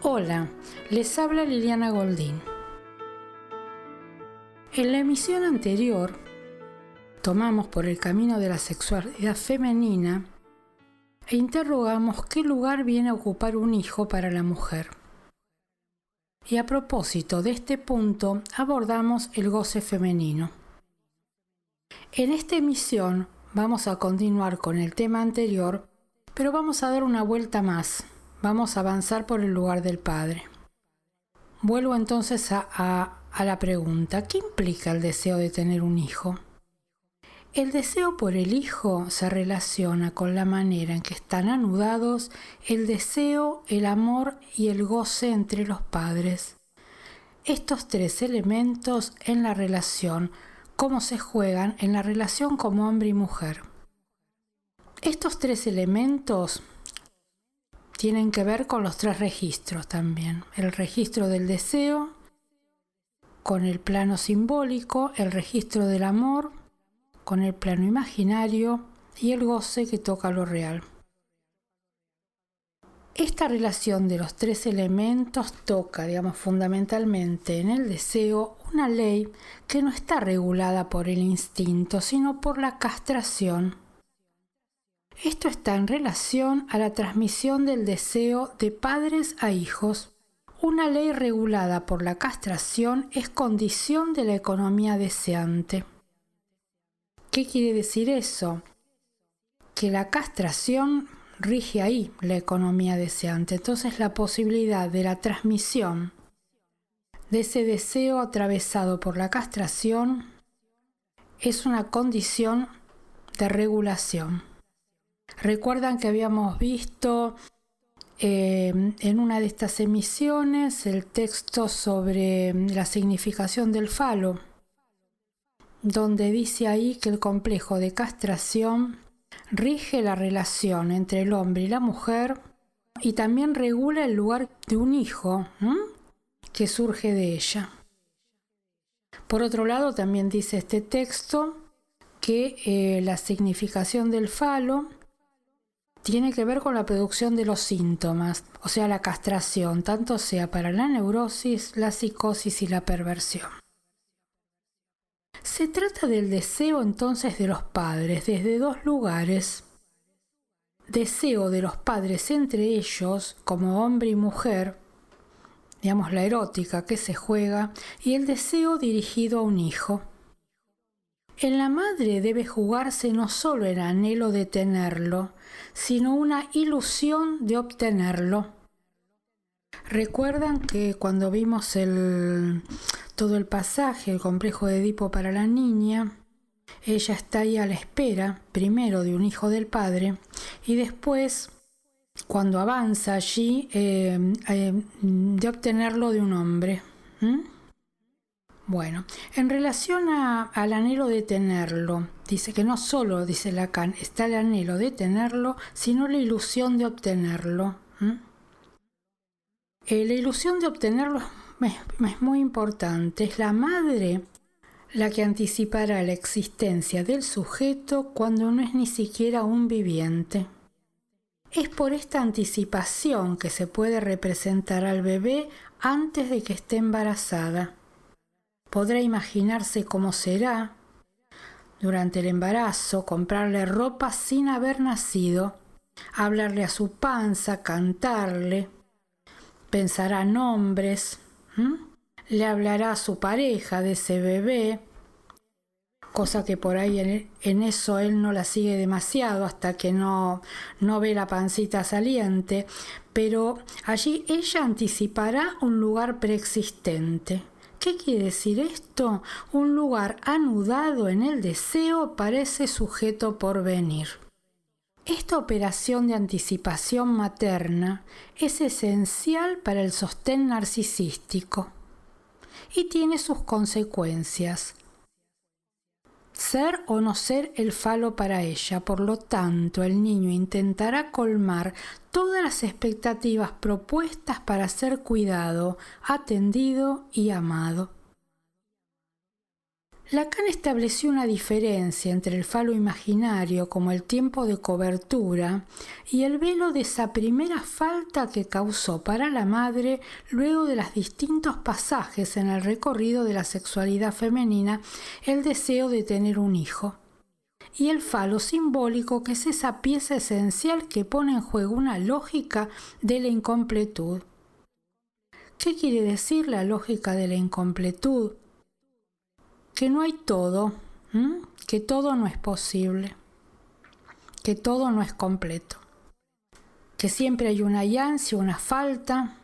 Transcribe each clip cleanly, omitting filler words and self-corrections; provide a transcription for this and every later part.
Hola, les habla Liliana Goldín. En la emisión anterior, tomamos por el camino de la sexualidad femenina e interrogamos qué lugar viene a ocupar un hijo para la mujer. Y a propósito de este punto, abordamos el goce femenino. En esta emisión vamos a continuar con el tema anterior, pero vamos a dar una vuelta más. Vamos a avanzar por el lugar del padre. Vuelvo entonces a la pregunta, ¿qué implica el deseo de tener un hijo? El deseo por el hijo se relaciona con la manera en que están anudados el deseo, el amor y el goce entre los padres. Estos tres elementos en la relación, cómo se juegan en la relación como hombre y mujer. Estos tres elementos tienen que ver con los tres registros también. El registro del deseo, con el plano simbólico, el registro del amor, con el plano imaginario y el goce que toca lo real. Esta relación de los tres elementos toca, fundamentalmente en el deseo, una ley que no está regulada por el instinto, sino por la castración. Esto está en relación a la transmisión del deseo de padres a hijos. Una ley regulada por la castración es condición de la economía deseante. ¿Qué quiere decir eso? Que la castración rige ahí la economía deseante. Entonces la posibilidad de la transmisión de ese deseo atravesado por la castración es una condición de regulación. Recuerdan que habíamos visto en una de estas emisiones el texto sobre la significación del falo, donde dice ahí que el complejo de castración rige la relación entre el hombre y la mujer y también regula el lugar de un hijo que surge de ella. Por otro lado, también dice este texto que la significación del falo tiene que ver con la producción de los síntomas, o sea, la castración, tanto sea para la neurosis, la psicosis y la perversión. Se trata del deseo entonces de los padres desde dos lugares. Deseo de los padres entre ellos, como hombre y mujer, la erótica que se juega, y el deseo dirigido a un hijo. En la madre debe jugarse no solo el anhelo de tenerlo, sino una ilusión de obtenerlo. Recuerdan que cuando vimos todo el pasaje, el complejo de Edipo para la niña, ella está ahí a la espera, primero de un hijo del padre, y después, cuando avanza allí, de obtenerlo de un hombre. Bueno, en relación al anhelo de tenerlo, dice que no solo, dice Lacan, está el anhelo de tenerlo, sino la ilusión de obtenerlo. La ilusión de obtenerlo es muy importante. Es la madre la que anticipará la existencia del sujeto cuando no es ni siquiera un viviente. Es por esta anticipación que se puede representar al bebé antes de que esté embarazada. Podrá imaginarse cómo será durante el embarazo, comprarle ropa sin haber nacido, hablarle a su panza, cantarle, pensará nombres, le hablará a su pareja de ese bebé, cosa que por ahí en eso él no la sigue demasiado hasta que no ve la pancita saliente, pero allí ella anticipará un lugar preexistente. ¿Qué quiere decir esto? Un lugar anudado en el deseo para ese sujeto por venir. Esta operación de anticipación materna es esencial para el sostén narcisístico y tiene sus consecuencias. Ser o no ser el falo para ella, por lo tanto, el niño intentará colmar todas las expectativas propuestas para ser cuidado, atendido y amado. Lacan estableció una diferencia entre el falo imaginario como el tiempo de cobertura y el velo de esa primera falta que causó para la madre luego de los distintos pasajes en el recorrido de la sexualidad femenina el deseo de tener un hijo. Y el falo simbólico, que es esa pieza esencial que pone en juego una lógica de la incompletud. ¿Qué quiere decir la lógica de la incompletud? Que no hay todo, que todo no es posible, que todo no es completo, que siempre hay una ansia, una falta.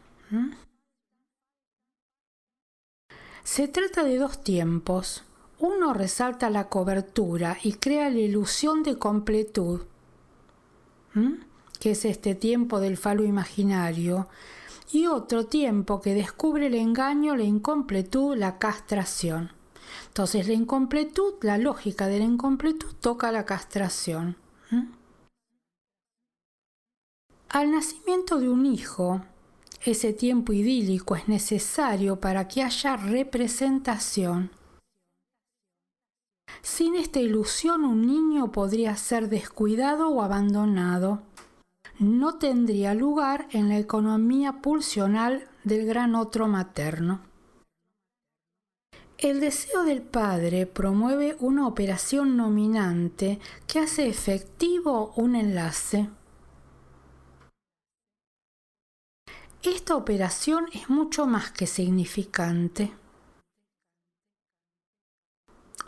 Se trata de dos tiempos. Uno resalta la cobertura y crea la ilusión de completud, que es este tiempo del falo imaginario, y otro tiempo que descubre el engaño, la incompletud, la castración. Entonces la incompletud, la lógica de la incompletud toca la castración. Al nacimiento de un hijo, ese tiempo idílico es necesario para que haya representación. Sin esta ilusión un niño podría ser descuidado o abandonado. No tendría lugar en la economía pulsional del gran otro materno. El deseo del padre promueve una operación nominante que hace efectivo un enlace. Esta operación es mucho más que significante.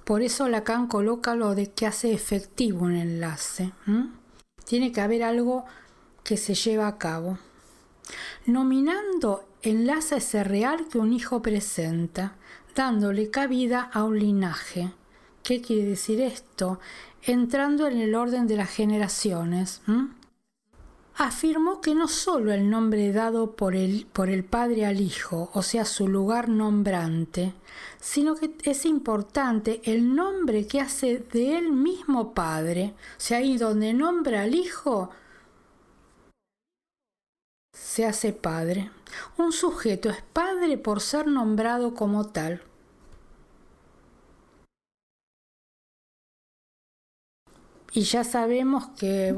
Por eso Lacan coloca lo de que hace efectivo un enlace. Tiene que haber algo que se lleva a cabo. Nominando enlaza ese real que un hijo presenta, dándole cabida a un linaje. ¿Qué quiere decir esto? Entrando en el orden de las generaciones. Afirmó que no solo el nombre dado por el padre al hijo, o sea, su lugar nombrante, sino que es importante el nombre que hace de él mismo padre. O sea, ahí donde nombra al hijo, se hace padre. Un sujeto es padre por ser nombrado como tal. Y ya sabemos que,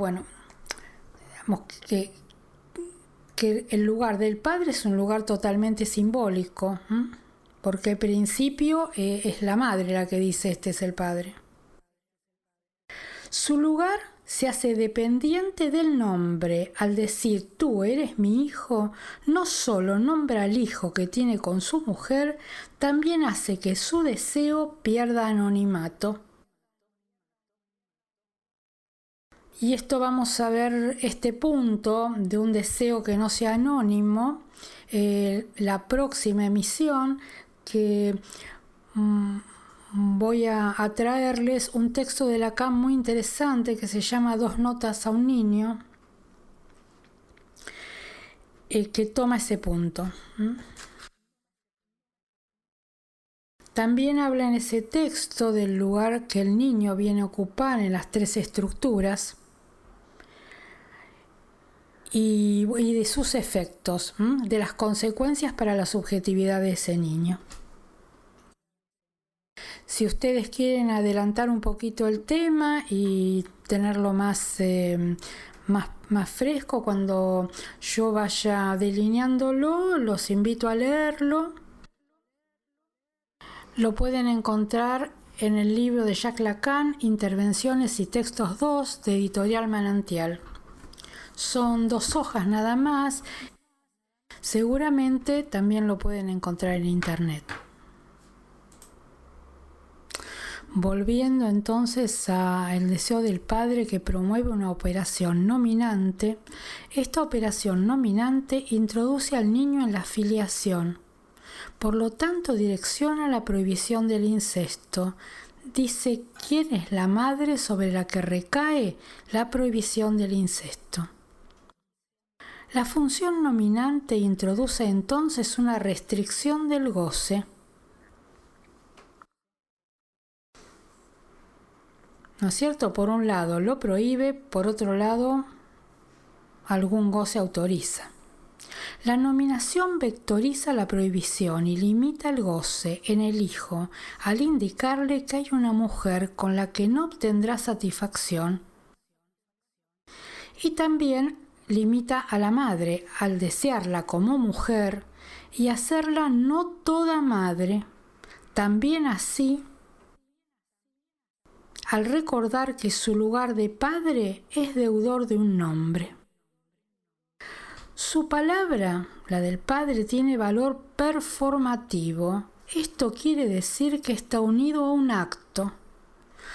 que el lugar del padre es un lugar totalmente simbólico, porque al principio es la madre la que dice este es el padre. Su lugar se hace dependiente del nombre. Al decir tú eres mi hijo, no solo nombra al hijo que tiene con su mujer, también hace que su deseo pierda anonimato. Y esto vamos a ver este punto de un deseo que no sea anónimo, la próxima emisión, que voy a traerles un texto de Lacan muy interesante que se llama Dos notas a un niño, que toma ese punto. También habla en ese texto del lugar que el niño viene a ocupar en las tres estructuras y de sus efectos, de las consecuencias para la subjetividad de ese niño. Si ustedes quieren adelantar un poquito el tema y tenerlo más fresco cuando yo vaya delineándolo, los invito a leerlo. Lo pueden encontrar en el libro de Jacques Lacan, Intervenciones y Textos 2, de Editorial Manantial. Son 2 hojas nada más. Seguramente también lo pueden encontrar en internet. Volviendo entonces al deseo del padre que promueve una operación nominante, esta operación nominante introduce al niño en la filiación. Por lo tanto, direcciona la prohibición del incesto. Dice quién es la madre sobre la que recae la prohibición del incesto. La función nominante introduce entonces una restricción del goce. ¿No es cierto? Por un lado lo prohíbe, por otro lado algún goce autoriza. La nominación vectoriza la prohibición y limita el goce en el hijo al indicarle que hay una mujer con la que no obtendrá satisfacción. Y también limita a la madre al desearla como mujer y hacerla no toda madre. También así, al recordar que su lugar de padre es deudor de un nombre. Su palabra, la del padre, tiene valor performativo. Esto quiere decir que está unido a un acto.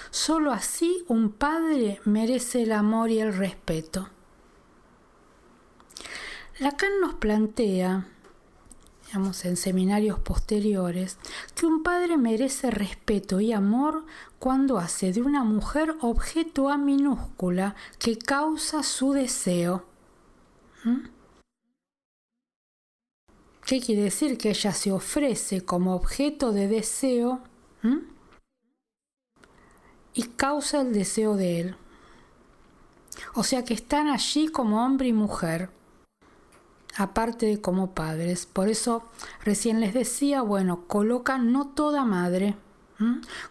Solo así un padre merece el amor y el respeto. Lacan nos plantea, en seminarios posteriores, que un padre merece respeto y amor cuando hace de una mujer objeto A minúscula que causa su deseo. ¿Qué quiere decir? Que ella se ofrece como objeto de deseo y causa el deseo de él. O sea que están allí como hombre y mujer, aparte de como padres. Por eso recién les decía, colocan no toda madre.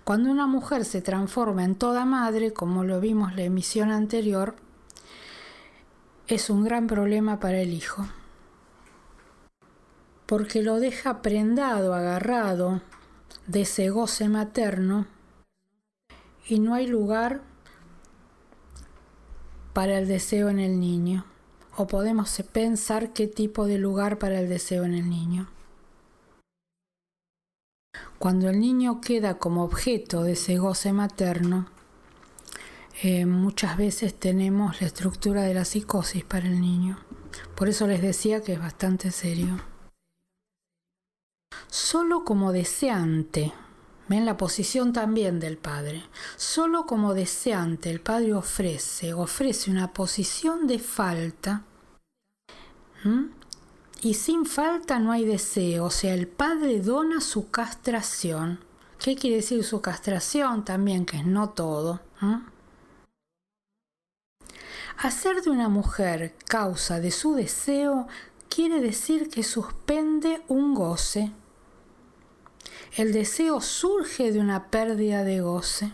Cuando una mujer se transforma en toda madre, como lo vimos en la emisión anterior, es un gran problema para el hijo. Porque lo deja prendado, agarrado de ese goce materno y no hay lugar para el deseo en el niño. O podemos pensar qué tipo de lugar para el deseo en el niño. Cuando el niño queda como objeto de ese goce materno, muchas veces tenemos la estructura de la psicosis para el niño. Por eso les decía que es bastante serio. Solo como deseante, ven la posición también del padre, solo como deseante el padre ofrece una posición de falta, y sin falta no hay deseo, o sea, el padre dona su castración. ¿Qué quiere decir su castración? También que es no todo. Hacer de una mujer causa de su deseo quiere decir que suspende un goce. El deseo surge de una pérdida de goce.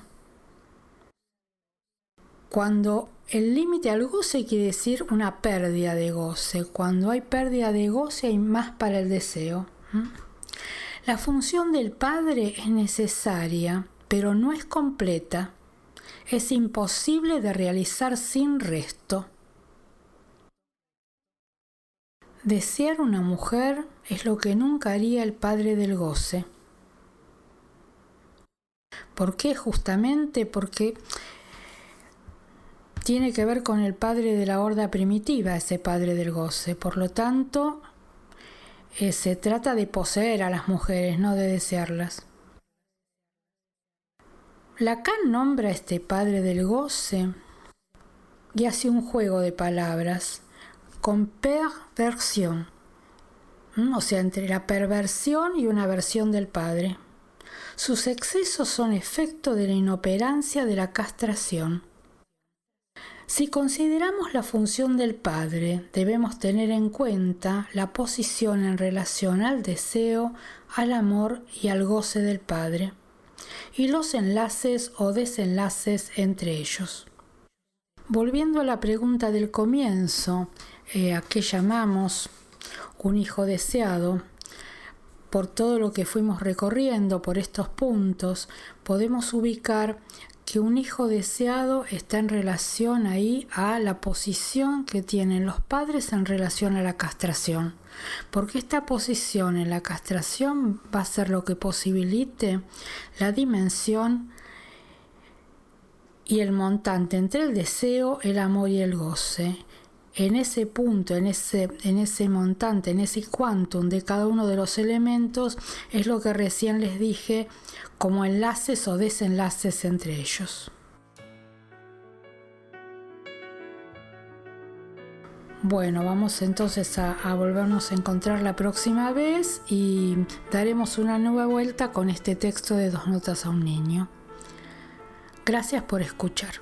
Cuando el límite al goce quiere decir una pérdida de goce. Cuando hay pérdida de goce hay más para el deseo. La función del padre es necesaria, pero no es completa. Es imposible de realizar sin resto. Desear una mujer es lo que nunca haría el padre del goce. ¿Por qué? Justamente porque tiene que ver con el padre de la horda primitiva, ese padre del goce. Por lo tanto, se trata de poseer a las mujeres, no de desearlas. Lacan nombra a este padre del goce y hace un juego de palabras con perversión, o sea, entre la perversión y una versión del padre. Sus excesos son efecto de la inoperancia de la castración. Si consideramos la función del padre, debemos tener en cuenta la posición en relación al deseo, al amor y al goce del padre, y los enlaces o desenlaces entre ellos. Volviendo a la pregunta del comienzo, ¿a qué llamamos un hijo deseado? Por todo lo que fuimos recorriendo por estos puntos, podemos ubicar que un hijo deseado está en relación ahí a la posición que tienen los padres en relación a la castración. Porque esta posición en la castración va a ser lo que posibilite la dimensión y el montante entre el deseo, el amor y el goce. En ese punto, en ese montante, en ese quantum de cada uno de los elementos, es lo que recién les dije como enlaces o desenlaces entre ellos. Bueno, vamos entonces a volvernos a encontrar la próxima vez y daremos una nueva vuelta con este texto de 2 notas a un niño. Gracias por escuchar.